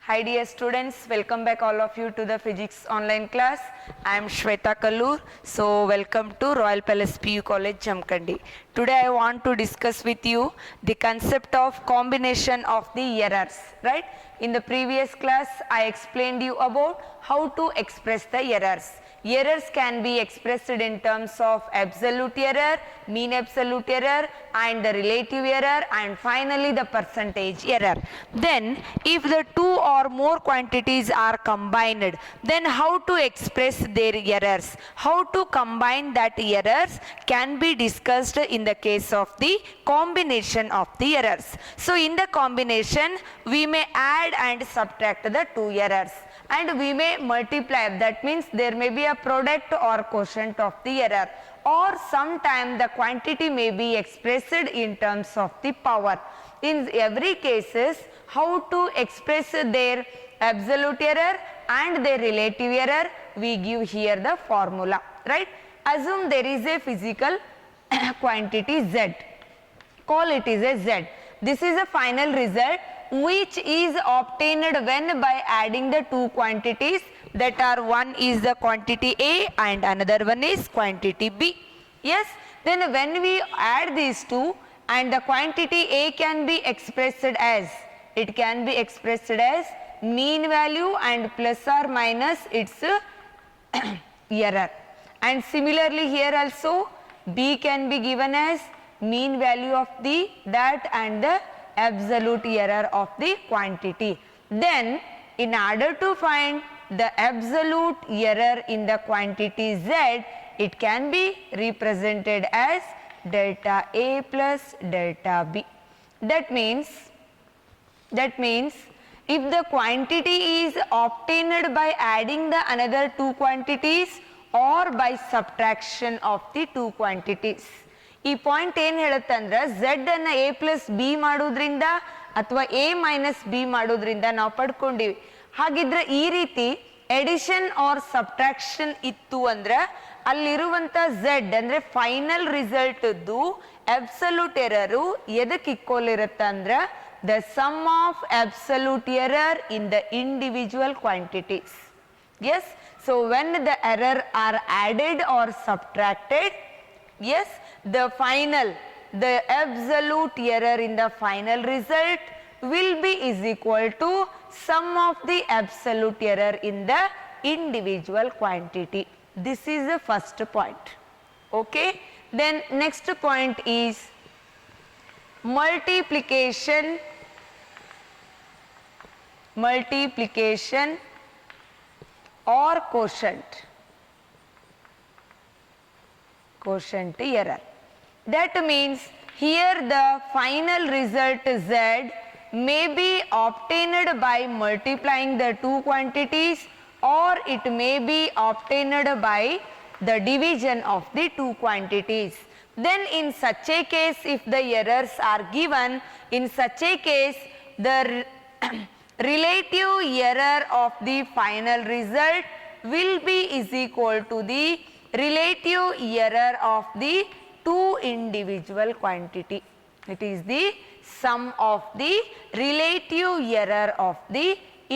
Hi dear students, welcome back all of you to the physics online class. I am Shweta Kallur. So welcome to Royal Palace PU College Jamkandi. Today I want to discuss with you the concept of combination of the errors, right? In the previous class I explained you about how to express the errors. Errors can be expressed in terms of absolute error, mean absolute error and the relative error and finally the percentage error. Then if the two or more quantities are combined, then how to express their errors? How to combine that errors can be discussed in the case of the combination of the errors. So in the combination we may add and subtract the two errors. And we may multiply, that means there may be a product or quotient of the error, or sometime the quantity may be expressed in terms of the power. In every cases, how to express their absolute error and their relative error, we give here the formula, right? Assume there is a physical quantity Z, call it is a Z. This is a final result which is obtained when by adding the two quantities, that are one is the quantity A and another one is quantity B. Yes, then when we add these two and the quantity A can be expressed as, it can be expressed as mean value and plus or minus its error. And similarly here also B can be given as mean value of the that and the absolute error of the quantity. Then in order to find the absolute error in the quantity Z, it can be represented as delta A plus delta B. That means if the quantity is obtained by adding the another two quantities or by subtraction of the two quantities. ಈ point ಏನು ಹೇಳುತ್ತೆ ಅಂದ್ರೆ Z ಅನ್ನ A plus B ಮಾಡೋದ್ರಿಂದ ಅಥವಾ A minus B ಮಾಡೋದ್ರಿಂದ ನಾವು ಪಡ್ಕೊಂಡಿವಿ. ಹಾಗಿದ್ರೆ ಈ ರೀತಿ ಎಡಿಷನ್ ಆರ್ ಸಬ್ಟ್ರಾಕ್ಷನ್ ಇತ್ತು ಅಂದ್ರೆ ಅಲ್ಲಿರುವಂತ Z ಅಂದ್ರೆ ಫೈನಲ್ ರಿಸಲ್ಟ್ ಅಬ್ಸಲ್ಯೂಟ್ ಎರರ್ ಎದಕ್ಕೆ ಈಕ್ವಲ್ ಇರುತ್ತೆ ಅಂದ್ರೆ the sum of absolute error in the individual quantities. Yes, so when the error are added or subtracted, yes, the absolute error in the final result will be is equal to sum of the absolute error in the individual quantity. This is the first point. Okay, then next point is multiplication or quotient error. That means here the final result Z may be obtained by multiplying the two quantities or it may be obtained by the division of the two quantities. Then in such a case, if the errors are given, in such a case the relative error of the final result will be is equal to the relative error of the two individual quantity. It is the sum of the relative error of the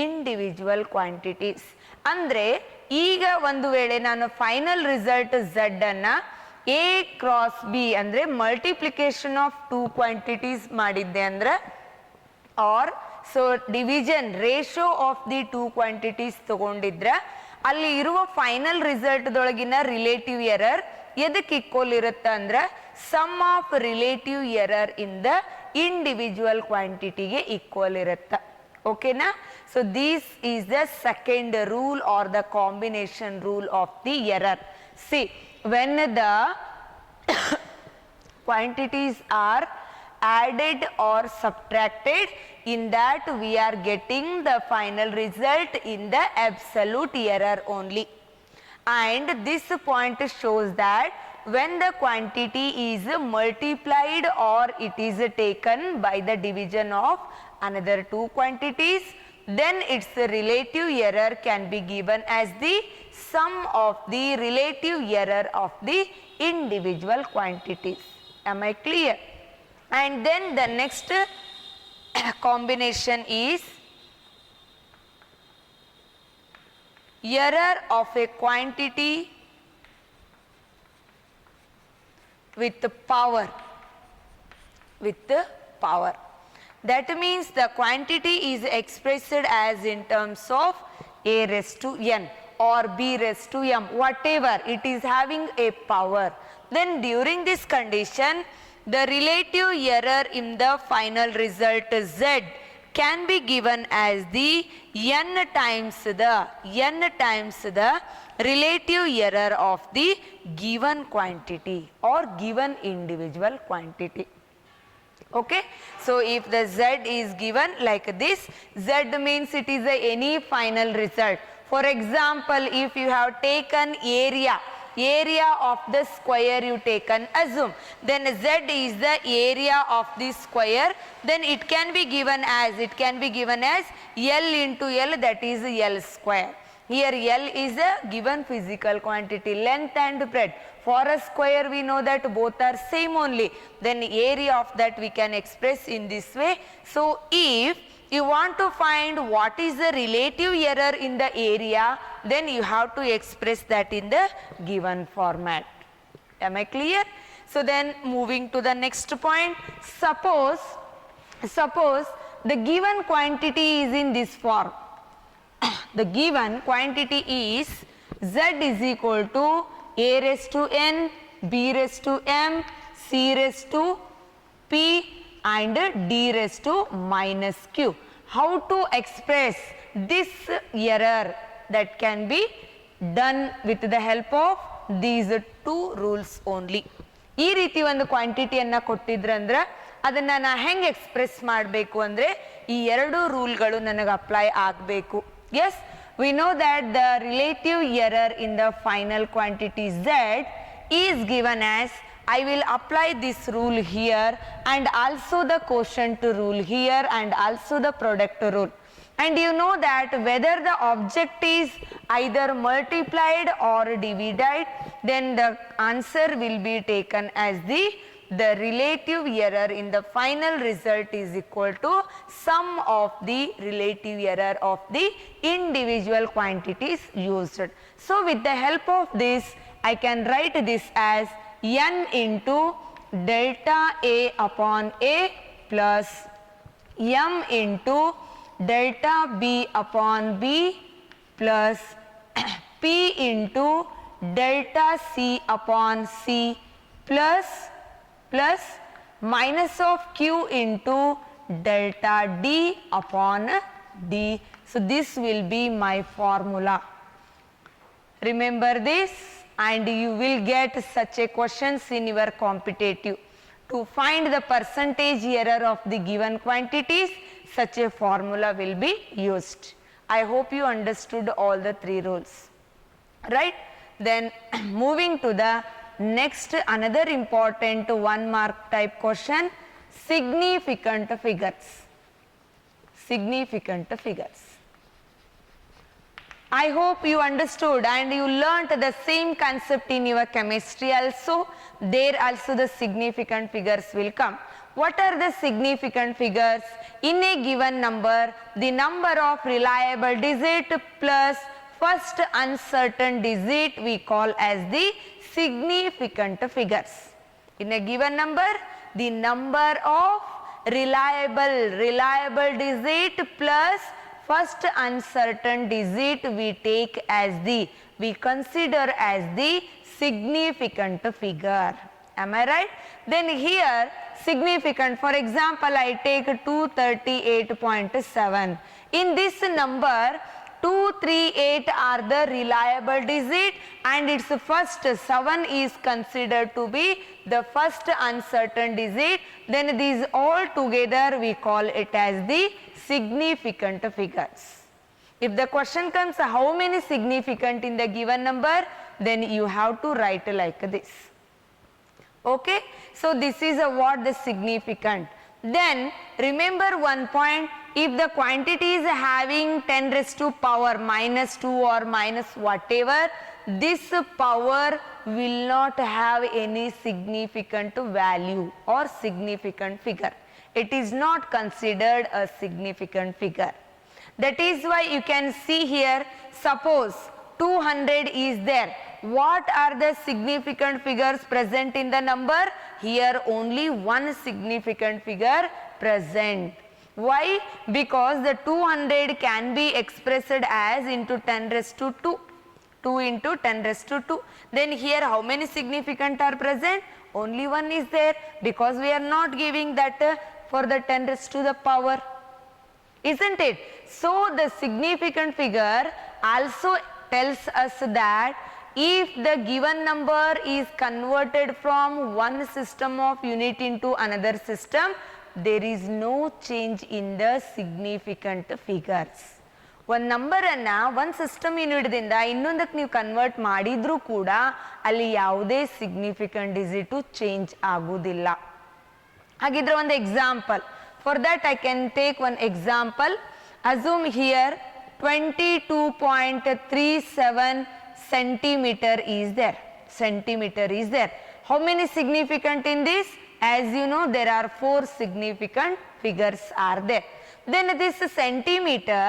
individual quantities. ಅಂದ್ರೆ ಈಗ ಒಂದು ವೇಳೆ ನಾನು final result Z ಅನ್ನ A cross B ಅಂದ್ರೆ multiplication of two quantities ಮಾಡಿದ್ದೆ ಅಂದ್ರೆ or so division ratio of the two quantities ತಗೊಂಡಿದ್ರೆ ಅಲ್ಲಿ ಇರುವ ಫೈನಲ್ ರಿಸಲ್ಟ್ ದೊಳಗಿನ ರಿಲೇಟಿವ್ ಎರರ್ ಎದಕ್ಕೆ ಈಕ್ವಲ್ ಇರುತ್ತೆ ಅಂದ್ರೆ sum of relative error in the individual ಕ್ವಾಂಟಿಟಿಗೆ ಈಕ್ವಲ್ ಇರುತ್ತೆ. ಓಕೆನಾ? So this is the second rule or the combination rule of the error. See when the quantities are added or subtracted, in that we are getting the final result in the absolute error only. And this point shows that when the quantity is multiplied or it is taken by the division of another two quantities, then its relative error can be given as the sum of the relative error of the individual quantities. Am I clear? And then the next combination is error of a quantity with power. That means the quantity is expressed as in terms of a raised to n or b raised to m, whatever, it is having a power. Then during this condition, the relative error in the final result z can be given as the n times the relative error of the given quantity or given individual quantity. Okay, so if the z is given like this, z means it is any final result. For example, if you have taken area of the square you taken, assume, then z is the area of the square, then it can be given as L into L, that is L square. Here L is a given physical quantity, length and breadth. For a square we know that both are same only, then area of that we can express in this way. So if you want to find what is the relative error in the area, then you have to express that in the given format. Am I clear? So then moving to the next point, suppose the given quantity is in this form. The given quantity is z is equal to a raised to n, b raised to m, c raised to p and d raised to minus q. How to express this error? That can be done with the help of these two rules only. ಈ ರೀತಿ ಒಂದು ಕ್ವಾಂಟಿಟಿಯನ್ನು ಕೊಟ್ಟಿದ್ರಂದ್ರೆ ಅದನ್ನು ನಾನು ಹೆಂಗೆ express ಮಾಡಬೇಕು ಅಂದರೆ ಈ ಎರಡು ರೂಲ್ಗಳು ನನಗೆ ಅಪ್ಲೈ ಆಗಬೇಕು. Yes, we know that the relative error in the final quantity z is given as, I will apply this rule here and also the quotient rule here and also the product rule. And you know that whether the object is either multiplied or divided, then the answer will be taken as the relative error in the final result is equal to sum of the relative error of the individual quantities used. So with the help of this, I can write this as n into delta A upon A plus m into delta B upon B plus P into delta C upon C plus minus of Q into delta D upon D. So this will be my formula. Remember this, and you will get such a questions in your competitive. To find the percentage error of the given quantities, such a formula will be used. I hope you understood all the three rules, right? Then moving to the next, another important 1 mark type question, significant figures. I hope you understood and you learnt the same concept in your chemistry also. There also the significant figures will come. What are the significant figures? In a given number, the number of reliable digit plus first uncertain digit we call as the significant figures. In a given number, the number of reliable digit plus first uncertain digit we take as we consider as the significant figure. Am I right? Then here significant, for example, I take 238.7. In this number, 238 are the reliable digit and its first 7 is considered to be the first uncertain digit. Then these all together we call it as the significant figures. If the question comes how many significant in the given number, then you have to write like this. Okay, so this is what the significant. Then remember one point, if the quantity is having 10 raised to power minus 2 or minus whatever, this power will not have any significant value or significant figure. It is not considered a significant figure. That is why you can see here suppose 200 is there. What are the significant figures present in the number? Here only one significant figure present. Why? Because the 200 can be expressed as into 10 raised to 2. 2 into 10 raised to 2. Then here how many significant are present? Only one is there, because we are not giving that for the 10 raised to the power. Isn't it? So the significant figure also tells us that if the given number is converted from one system of unit into another system, there is no change in the significant figures. ಒಂದು ನಂಬರನ್ನು ಒಂದು system ಯೂನಿಟ್ದಿಂದ ಇನ್ನೊಂದಕ್ಕೆ ನೀವು convert ಮಾಡಿದ್ರೂ ಕೂಡ ಅಲ್ಲಿ ಯಾವುದೇ significant digit change ಆಗುವುದಿಲ್ಲ. ಹಾಗಿದ್ರೆ ಒಂದು example. For that I can take one example. Assume here 22.37 centimeter is there. Centimeter is there. How many significant in this? As you know, there are 4 significant figures are there. Then this centimeter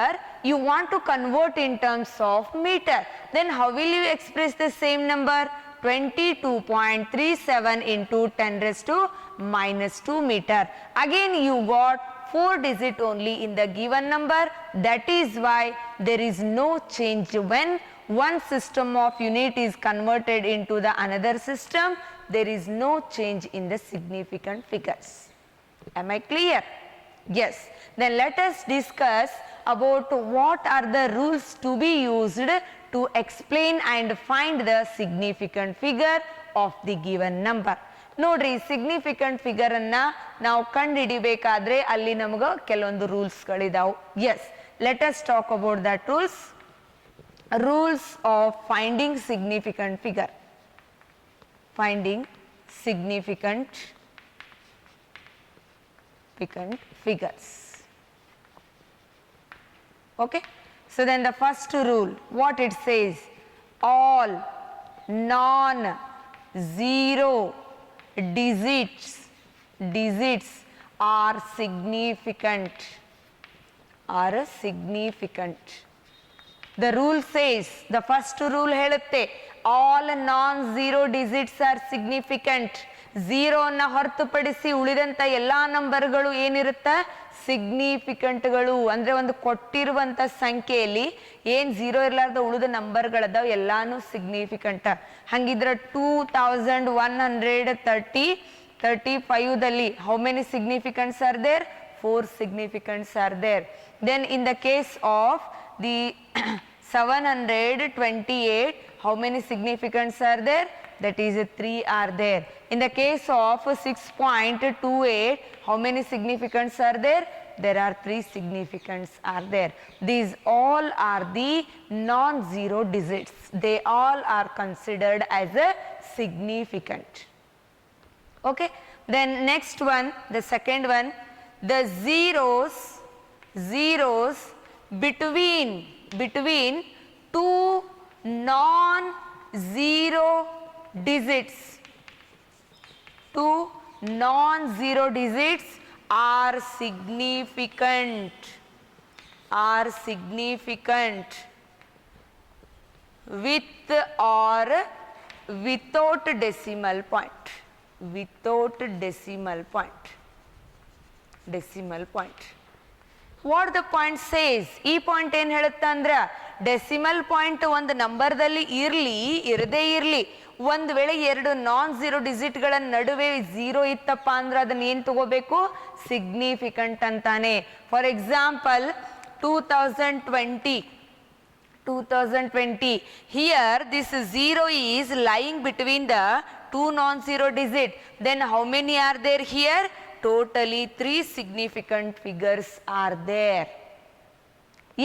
you want to convert in terms of meter. Then how will you express the same number? 22.37 into 10 raised to minus 2 meter. Again you got 4 digit only in the given number. That is why there is no change when one system of unit is converted into the another system. There is no change in the significant figures. Am I clear? Yes. Then let us discuss about what are the rules to be used to explain and find the significant figure of the given number. ನೋಡ್ರಿ, significant figure ಅನ್ನ ನಾವು ಕಂಡುಹಿಡಿಬೇಕಾದ್ರೆ ಅಲ್ಲಿ ನಮಗೆ ಕೆಲವೊಂದು rules ಗಳಿದಾವು. Yes, let us talk about that rules. Rules of finding significant figure. Finding significant figures. Okay, so then the first rule, what it says, all non-zero digits are significant. The rule says, the first rule ಹೇಳುತ್ತೆ, all non-zero digits are significant. ಝೀರೋನ ಹೊರತುಪಡಿಸಿ ಉಳಿದಂಥ ಎಲ್ಲ ನಂಬರ್ಗಳು ಏನಿರುತ್ತೆ? ಸಿಗ್ನಿಫಿಕೆಂಟ್ಗಳು. ಅಂದರೆ ಒಂದು ಕೊಟ್ಟಿರುವಂಥ ಸಂಖ್ಯೆಯಲ್ಲಿ ಏನು ಝೀರೋ ಇರಲಾರ್ದ ಉಳಿದ ನಂಬರ್ಗಳದಾವ ಎಲ್ಲಾನು ಸಿಗ್ನಿಫಿಕೆಂಟ್. ಹಂಗಿದ್ರೆ 2135ದಲ್ಲಿ how many significants are there? 4 significants are there. Then in the case of the 728, how many significants are there? That is 3 are there. In the case of 6.28, how many significants are there? There are 3 significants are there. These all are the non-zero digits. They all are considered as a significant. Okay. Then next one, the second one, the zeros between 2 non-zero digits. 2 non-zero digits are significant. With or without decimal point. What the point says? ಈ point ಏನು ಹೇಳುತ್ತೆ ಅಂದ್ರೆ, decimal point ಒಂದು ನಂಬರ್ದಲ್ಲಿ ಇರದೇ ಇರಲಿ, ಒಂದು ವೇಳೆ 2 ನಾನ್-ಝೀರೋ ಡಿಜಿಟ್ಗಳ ನಡುವೆ 0 ಇತ್ತಪ್ಪ ಅಂದ್ರೆ ಅದನ್ನ ಏನು ತಗೋಬೇಕು? ಸಿಗ್ನಿಫಿಕೆಂಟ್ ಅಂತಾನೆ. For example 2020, here this 0 is lying between the 2 non-zero digit. Then how many are there here? Totally 3 significant figures are there.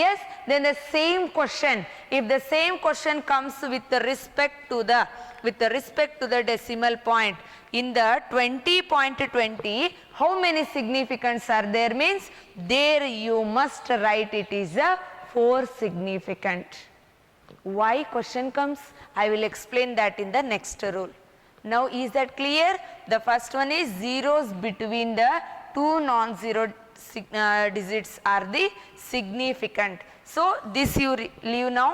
Yes, then the same question, if the same question comes with respect to the decimal point, in the 20.20, how many significants are there? Means there you must write it is a 4 significant. Why question comes? I will explain that in the next rule. Now is that clear? The first one is zeros between the 2 non-zero digits are the significant. So this you leave now,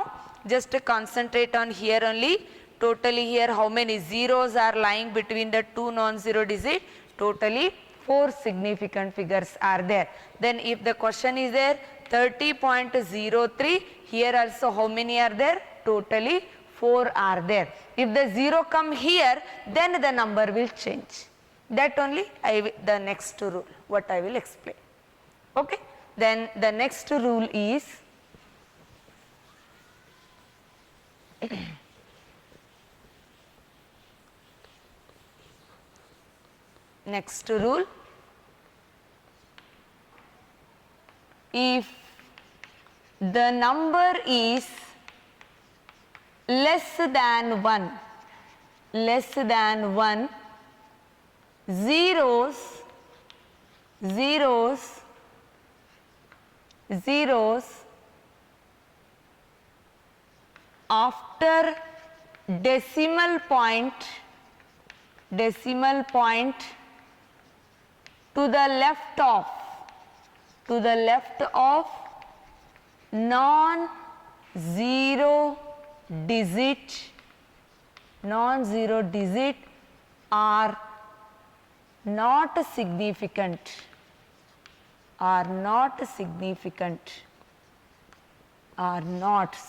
just concentrate on here only. Totally here how many zeros are lying between the two non-zero digit? Totally 4 significant figures are there. Then if the question is there 30.03, here also how many are there? Totally 4 are there. If the 0 come here, then the number will change. That only the next rule what I will explain. Okay. Then the next rule is next rule, if the number is less than 1, zeros after decimal point to the left of non-zero digit are not significant.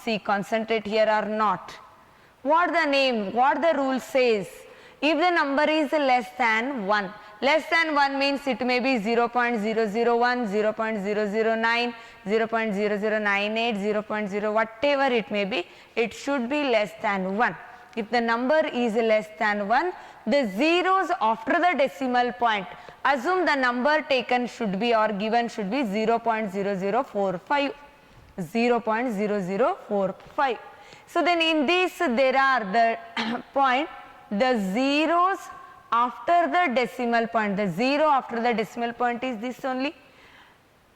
See, concentrate here, are not. What the rule says? If the number is less than 1 means it may be 0.001, 0.009, 0.0098, 0.0 whatever it may be, it should be less than 1. If the number is less than 1, the zeros after the decimal point, assume the number taken should be or given should be 0.0045. 0.0045. So then in this there are the point, the zeros after the decimal point, the 0 after the decimal point is this only,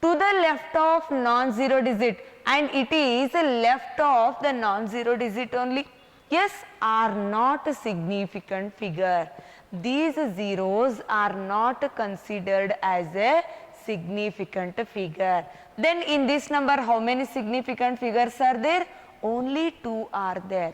to the left of non-zero digit, and it is left of the non-zero digit only. Yes, are not a significant figure. These zeros are not considered as a significant figure. Then in this number how many significant figures are there? Only 2 are there.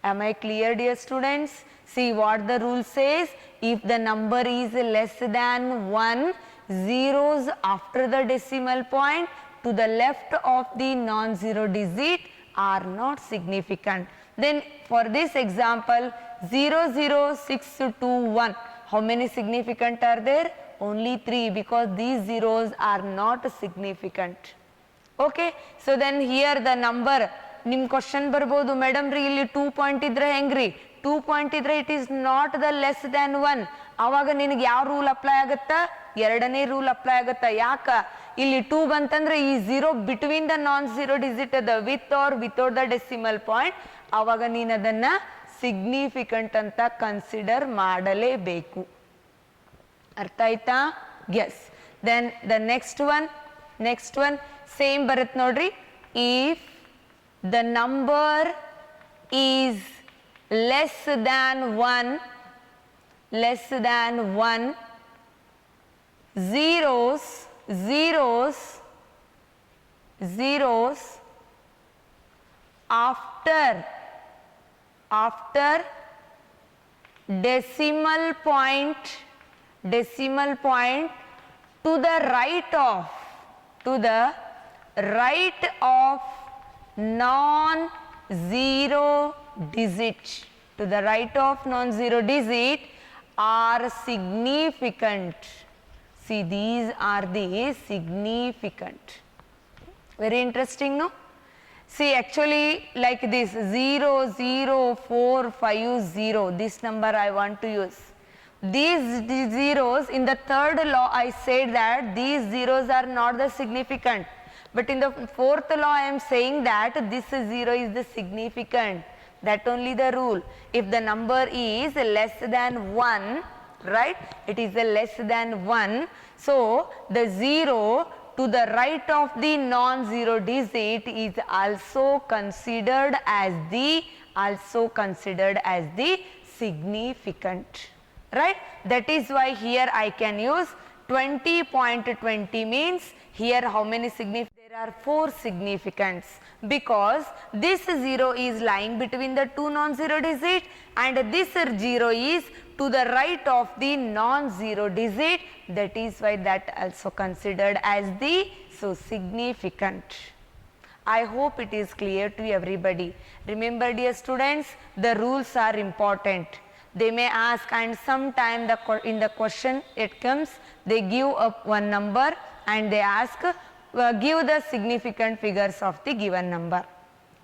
Am I clear, dear students? See what the rule says. If the number is less than 1, zeros after the decimal point to the left of the non-zero digit are not significant. Then for this example 00621, how many significant are there? Only 3, because these zeros are not significant. Okay. So then here the number, nim question barbodu, madam ರೀ ಇಲ್ಲಿ 2 point ಇದ್ರೆ ಹೆಂಗ್ರಿ? 2 point ಇದ್ರೆ it is not the less than 1. ಆವಾಗ ನಿನಗೆ ಯಾವ rule apply ಆಗುತ್ತಾ? ಎರಡನೇ ರೂಲ್ ಅಪ್ಲೈ ಆಗುತ್ತಾ? ಯಾಕ? ಇಲ್ಲಿ 2 ಬಂತಂದ್ರೆ ಈ 0 between the non zero digit ಅದ with or without the decimal point, ಆವಾಗ ನೀನು ಅದನ್ನ ಸಿಗ್ನಿಫಿಕೆಂಟ್ ಅಂತ ಕನ್ಸಿಡರ್ ಮಾಡಲೇಬೇಕು. ಅರ್ಥ ಆಯ್ತಾ? Yes. Then the next one same ಬರುತ್ತೆ ನೋಡ್ರಿ. If the number is less than 1, zeros after decimal point to the right of non-zero digit, are significant. See, these are the significant. Very interesting, no? See, actually like this 00450, this number I want to use. These zeros, in the third law I said that these zeros are not the significant. But in the fourth law I am saying that this 0 is the significant. That only the rule. If the number is less than 1, right? It is less than 1. So the 0 to the right of the non-zero digit is also considered as the significant. Right? That is why here I can use 20.20 means here how many significants? There are 4 significants because this 0 is lying between the two non-zero digits and this 0 is to the right of the non-zero digit, that is why that also considered as the significant. I hope it is clear to everybody. Remember dear students, the rules are important. They may ask, and sometime in the question it comes, they give up one number and they ask give the significant figures of the given number.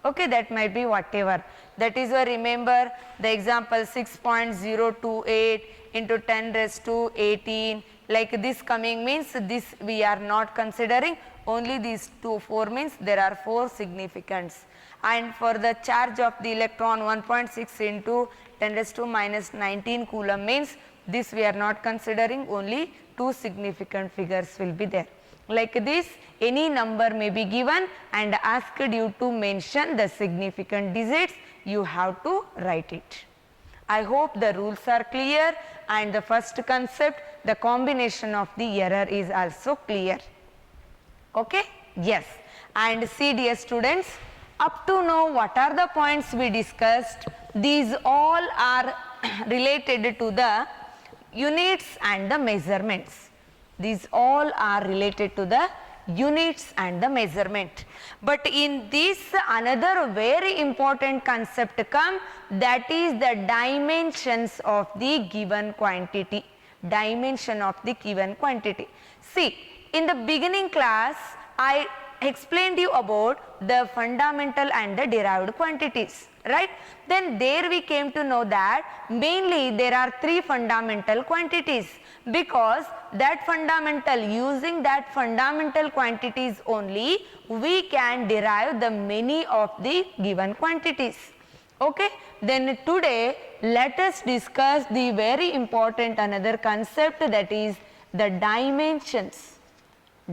Okay, that might be whatever. That is why remember the example 6.028 into 10 raised to 18, like this coming means this we are not considering, only these 4 means there are 4 significants. And for the charge of the electron 1.6 into 10 raised to minus 19 coulomb means this we are not considering, only 2 significant figures will be there. Like this, any number may be given and asked you to mention the significant digits, you have to write it. I hope the rules are clear, and the first concept, the combination of the error is also clear. Okay? Yes. And see dear students, up to now what are the points we discussed? These all are related to the units and the measurements. These all are related to the units and the measurement. But in this another very important concept come, that is the dimensions of the given quantity. Dimension of the given quantity. See, in the beginning class I explained you about the fundamental and the derived quantities, right? Then there we came to know that mainly there are 3 fundamental quantities, because that fundamental, using that fundamental quantities only we can derive the many of the given quantities. Okay, then today let us discuss the very important another concept, that is the dimensions.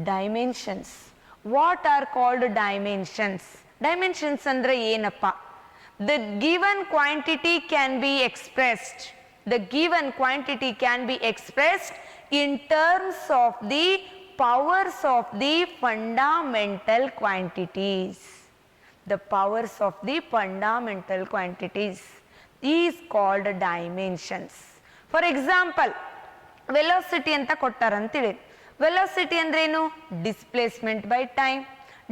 Dimensions. What are called dimensions? Dimensions andre ಏನಪ್ಪ? The given quantity can be expressed. The given quantity can be expressed in terms of the powers of the fundamental quantities. The powers of the fundamental quantities is called dimensions. For example, velocity anta ಕೊಟ್ಟಾರಂತಿದೆ. Velocity ಅಂದ್ರೇನು? Displacement by time.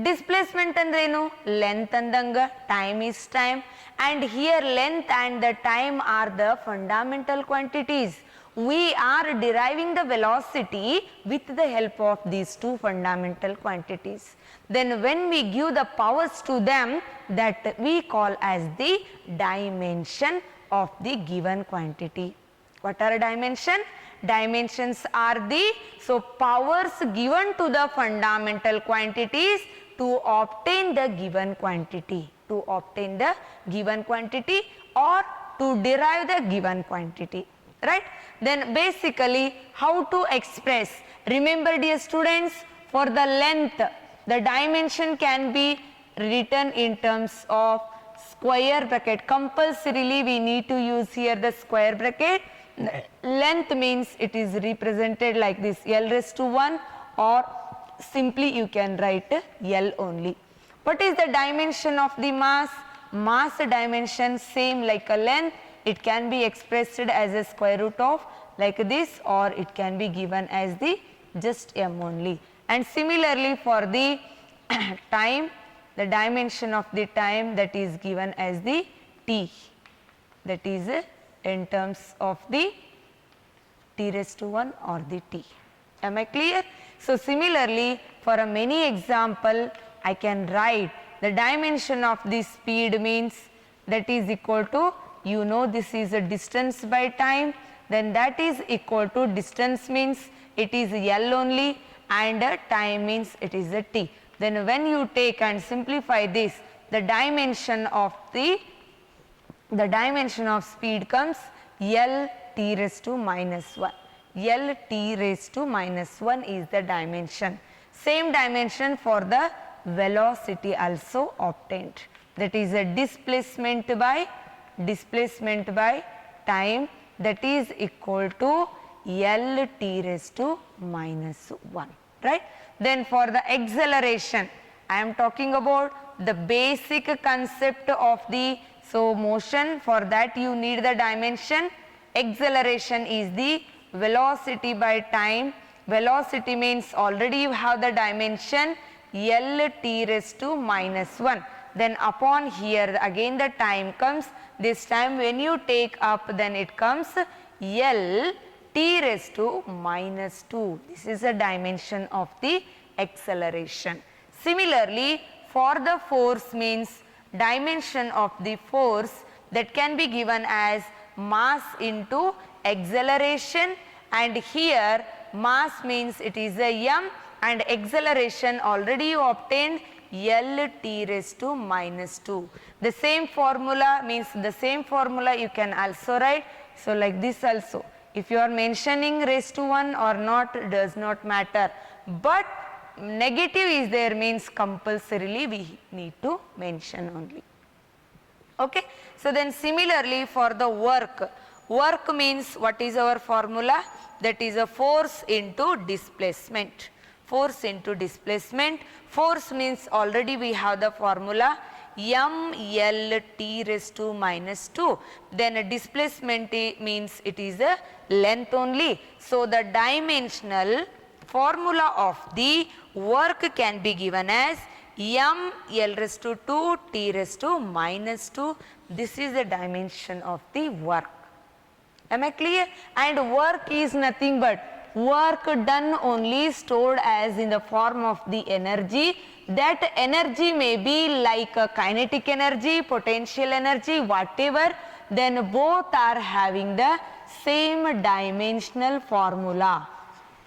Displacement ಅಂದ್ರೇನು? Length ಅಂದಂಗ, time is time, and here length and the time are the fundamental quantities. We are deriving the velocity with the help of these 2 fundamental quantities. Then when we give the powers to them, that we call as the dimension of the given quantity. What are dimension? Dimensions are the powers given to the fundamental quantities to obtain the given quantity, to obtain the given quantity or to derive the given quantity, right? Then basically how to express? Remember dear students, for the length the dimension can be written in terms of square bracket. Compulsorily we need to use here the square bracket. Length means it is represented like this, L raised to 1, or simply you can write L only. What is the dimension of the mass? Mass dimension same like a length, it can be expressed as a square root of like this, or it can be given as the just m only. And similarly for the time, the dimension of the time, that is given as the t, that is in terms of the t raised to 1 or the t. Am I clear? So similarly for a many example I can write the dimension of the speed means that is equal to, you know, this is a distance by time, then that is equal to, distance means it is L only and time means it is a t. Then when you take and simplify this, the dimension of speed comes L t raised to minus 1. L t raised to minus 1 is the dimension. Same dimension for the velocity also obtained. That is a displacement by time, that is equal to L t raised to minus 1, right? Then for the acceleration, I am talking about the basic concept of the motion. For that you need the dimension. Acceleration is the velocity by time. Velocity means already you have the dimension L t raised to minus 1. Then upon here again the time comes. This time when you take up, then it comes L t raised to minus 2. This is the dimension of the acceleration. Similarly, for the force means dimension of the force that can be given as mass into acceleration, and here mass means it is a m, and acceleration already you obtained L t raised to minus 2. The same formula means the same formula you can also write. So like this also, if you are mentioning raised to 1 or not does not matter, but negative is there means compulsorily we need to mention only. Okay. So then similarly for the work, work means what is our formula? That is a force into displacement. Force into displacement. Force means already we have the formula m L t raised to minus 2. Then a displacement means it is a length only. So the dimensional formula of the work can be given as m L raised to 2 t raised to minus 2. This is the dimension of the work. Am I clear? And work is nothing but work done only stored as in the form of the energy. That energy may be like a kinetic energy, potential energy, whatever, then both are having the same dimensional formula.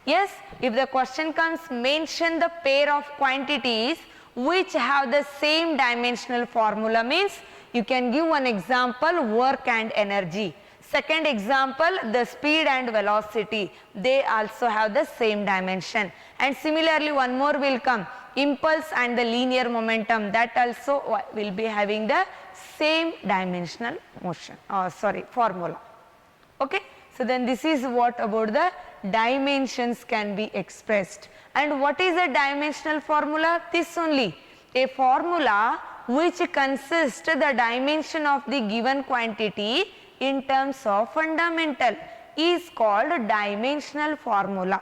Yes, if the question comes, mention the pair of quantities which have the same dimensional formula, means you can give one example, work and energy. Second example, the speed and velocity, they also have the same dimension. And similarly one more will come, impulse and the linear momentum, that also will be having the same dimensional motion, formula. Okay. So then this is what about the dimensions can be expressed. And what is the dimensional formula? This only, a formula which consists the dimension of the given quantity in terms of fundamental is called dimensional formula.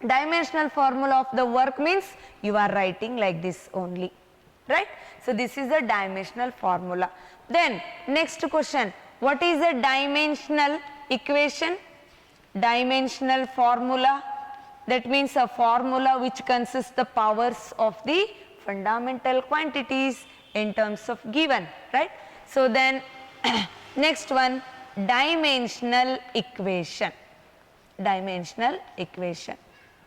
Dimensional formula of the work means you are writing like this only, right? So this is the dimensional formula. Then next question, what is the dimensional equation? Dimensional formula, that means a formula which consists the powers of the fundamental quantities in terms of given, right? So then next one, dimensional equation. Dimensional equation.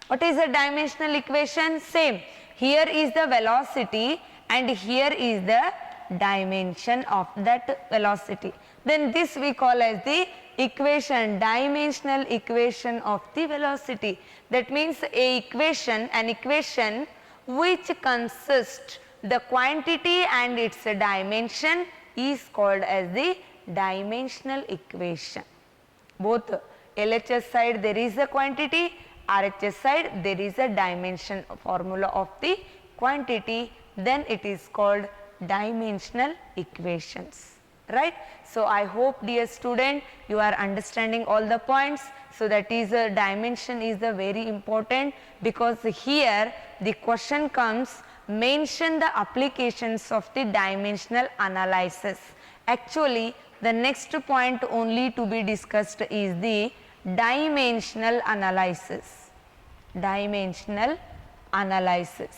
What is the dimensional equation? Same. Here is the velocity and here is the dimension of that velocity. Then this we call as the equation, dimensional equation of the velocity. That means an equation which consists the quantity and its dimension is called as the dimensional equation. Both LHS side there is a quantity, RHS side there is a dimension formula of the quantity, then it is called dimensional equations, right? So I hope dear student you are understanding all the points. So that is a dimension is the very important, because here the question comes, mention the applications of the dimensional analysis. Actually the next point only to be discussed is the dimensional analysis. Dimensional analysis.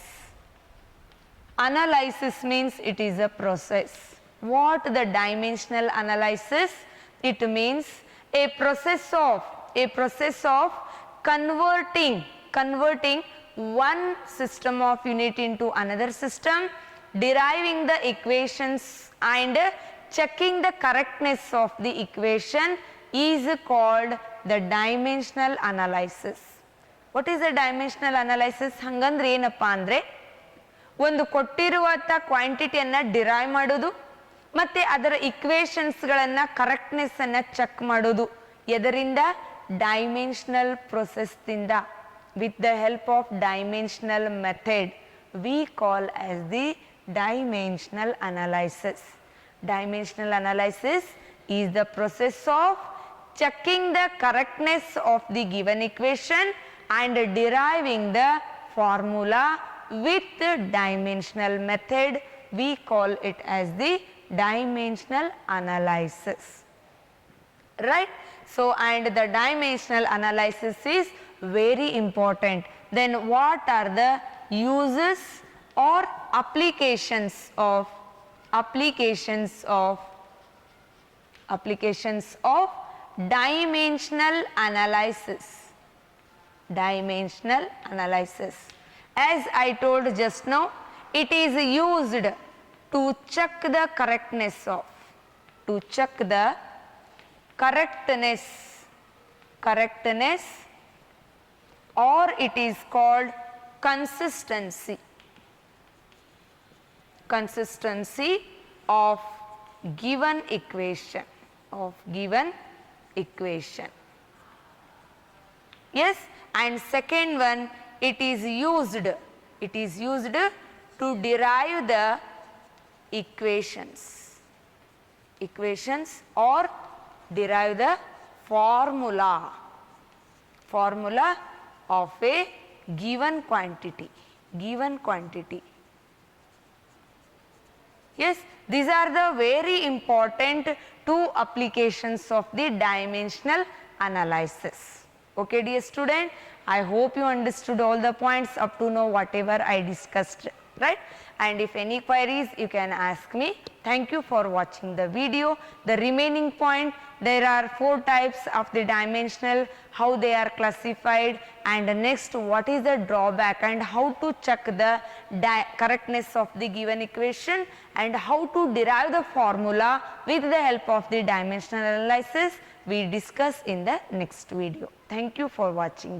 Analysis means it is a process. What the dimensional analysis? It means a process of converting one system of unit into another system, deriving the equations and checking the correctness of the equation is called the dimensional analysis. What is the dimensional analysis? ಹಂಗಂದ್ರೆ ಏನಪ್ಪ ಅಂದರೆ ಒಂದು ಕೊಟ್ಟಿರುವಂಥ ಕ್ವಾಂಟಿಟಿಯನ್ನು derive ಮಾಡೋದು ಮತ್ತು ಅದರ ಇಕ್ವೇಷನ್ಸ್ಗಳನ್ನು ಕರೆಕ್ಟ್ನೆಸ್ಸನ್ನು check ಮಾಡೋದು. ಎದರಿಂದ? dimensional process tinda, with the help of dimensional method, we call as the dimensional analysis. Dimensional analysis is the process of checking the correctness of the given equation and deriving the formula with the dimensional method. We call it as the dimensional analysis, right? So, and the dimensional analysis is very important. Then what are the uses or applications of dimensional analysis? Dimensional analysis, as I told just now, it is used to check the correctness of, correctness, or it is called consistency of given equation, yes. And second one, it is used to derive the equations or derive the formula of a given quantity. Yes, these are the very important two applications of the dimensional analysis. Okay, dear student, I hope you understood all the points up to now, whatever I discussed, right? And if any queries, you can ask me. Thank you for watching the video. The remaining point, there are 4 types of the dimensional, how they are classified, and next what is the drawback and how to check the correctness of the given equation and how to derive the formula with the help of the dimensional analysis, we discuss in the next video. Thank you for watching this.